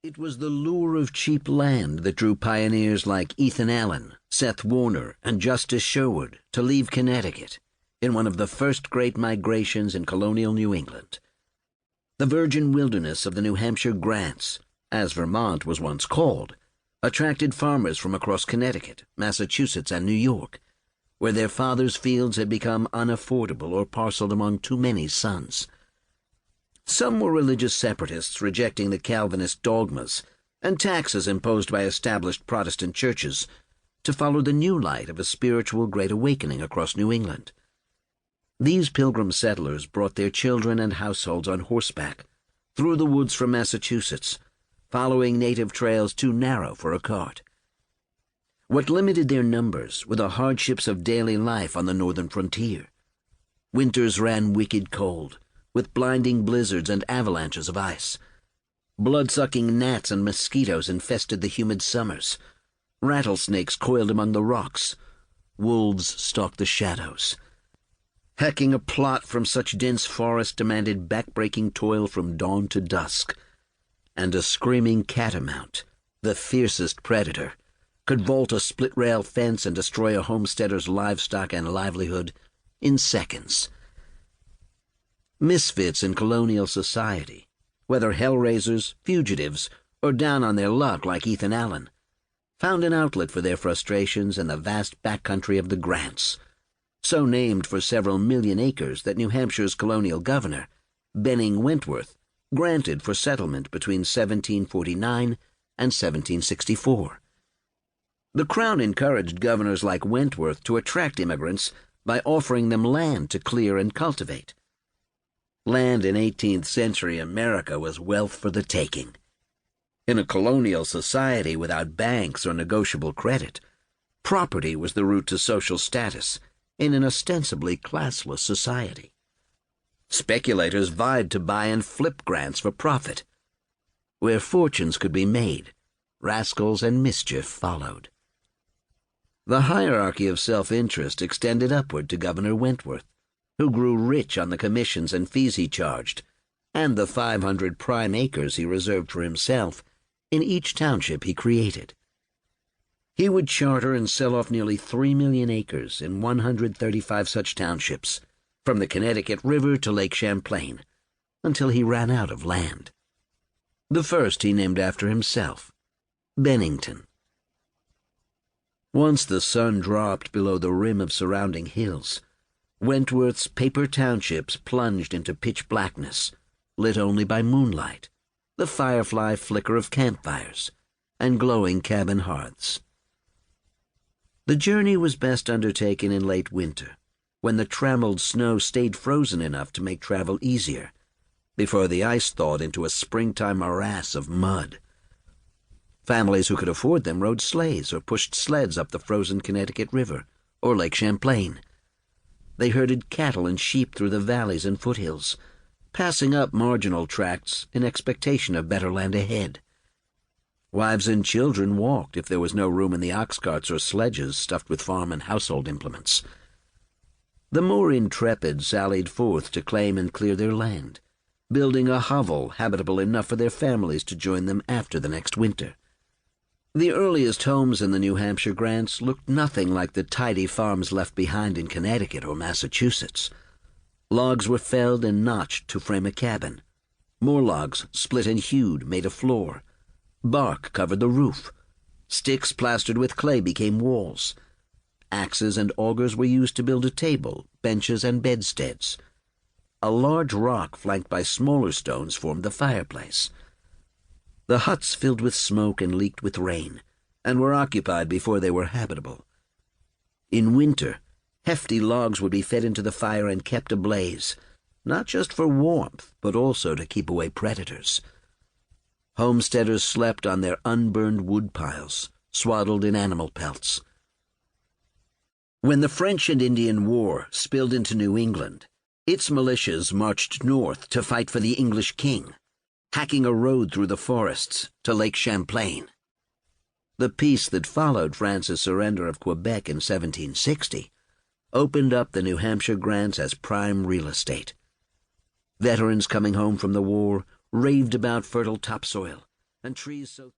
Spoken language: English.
It was the lure of cheap land that drew pioneers like Ethan Allen, Seth Warner, and Justice Sherwood to leave Connecticut in one of the first great migrations in colonial New England. The virgin wilderness of the New Hampshire grants, as Vermont was once called, attracted farmers from across Connecticut, Massachusetts, and New York, where their fathers' fields had become unaffordable or parceled among too many sons. Some were religious separatists rejecting the Calvinist dogmas and taxes imposed by established Protestant churches to follow the new light of a spiritual great awakening across New England. These pilgrim settlers brought their children and households on horseback through the woods from Massachusetts, following native trails too narrow for a cart. What limited their numbers were the hardships of daily life on the northern frontier. Winters ran wicked cold, with blinding blizzards and avalanches of ice. Blood-sucking gnats and mosquitoes infested the humid summers. Rattlesnakes coiled among the rocks. Wolves stalked the shadows. Hacking a plot from such dense forest demanded back-breaking toil from dawn to dusk. And a screaming catamount, the fiercest predator, could vault a split-rail fence and destroy a homesteader's livestock and livelihood in seconds. Misfits in colonial society, whether hellraisers, fugitives, or down on their luck like Ethan Allen, found an outlet for their frustrations in the vast backcountry of the Grants, so named for several million acres that New Hampshire's colonial governor, Benning Wentworth, granted for settlement between 1749 and 1764. The Crown encouraged governors like Wentworth to attract immigrants by offering them land to clear and cultivate. Land in 18th century America was wealth for the taking. In a colonial society without banks or negotiable credit, property was the route to social status in an ostensibly classless society. Speculators vied to buy and flip grants for profit. Where fortunes could be made, rascals and mischief followed. The hierarchy of self-interest extended upward to Governor Wentworth, who grew rich on the commissions and fees he charged, and the 500 prime acres he reserved for himself in each township he created. He would charter and sell off nearly 3 million acres in 135 such townships, from the Connecticut River to Lake Champlain, until he ran out of land. The first he named after himself, Bennington. Once the sun dropped below the rim of surrounding hills, Wentworth's paper townships plunged into pitch blackness, lit only by moonlight, the firefly flicker of campfires, and glowing cabin hearths. The journey was best undertaken in late winter, when the trammeled snow stayed frozen enough to make travel easier, before the ice thawed into a springtime morass of mud. Families who could afford them rode sleighs or pushed sleds up the frozen Connecticut River or Lake Champlain. They herded cattle and sheep through the valleys and foothills, passing up marginal tracts in expectation of better land ahead. Wives and children walked if there was no room in the ox carts or sledges stuffed with farm and household implements. The more intrepid sallied forth to claim and clear their land, building a hovel habitable enough for their families to join them after the next winter. The earliest homes in the New Hampshire grants looked nothing like the tidy farms left behind in Connecticut or Massachusetts. Logs were felled and notched to frame a cabin. More logs, split and hewed, made a floor. Bark covered the roof. Sticks plastered with clay became walls. Axes and augers were used to build a table, benches, and bedsteads. A large rock flanked by smaller stones formed the fireplace. The huts filled with smoke and leaked with rain, and were occupied before they were habitable. In winter, hefty logs would be fed into the fire and kept ablaze, not just for warmth, but also to keep away predators. Homesteaders slept on their unburned wood piles, swaddled in animal pelts. When the French and Indian War spilled into New England, its militias marched north to fight for the English king, hacking a road through the forests to Lake Champlain. The peace that followed France's surrender of Quebec in 1760 opened up the New Hampshire grants as prime real estate. Veterans coming home from the war raved about fertile topsoil, and trees so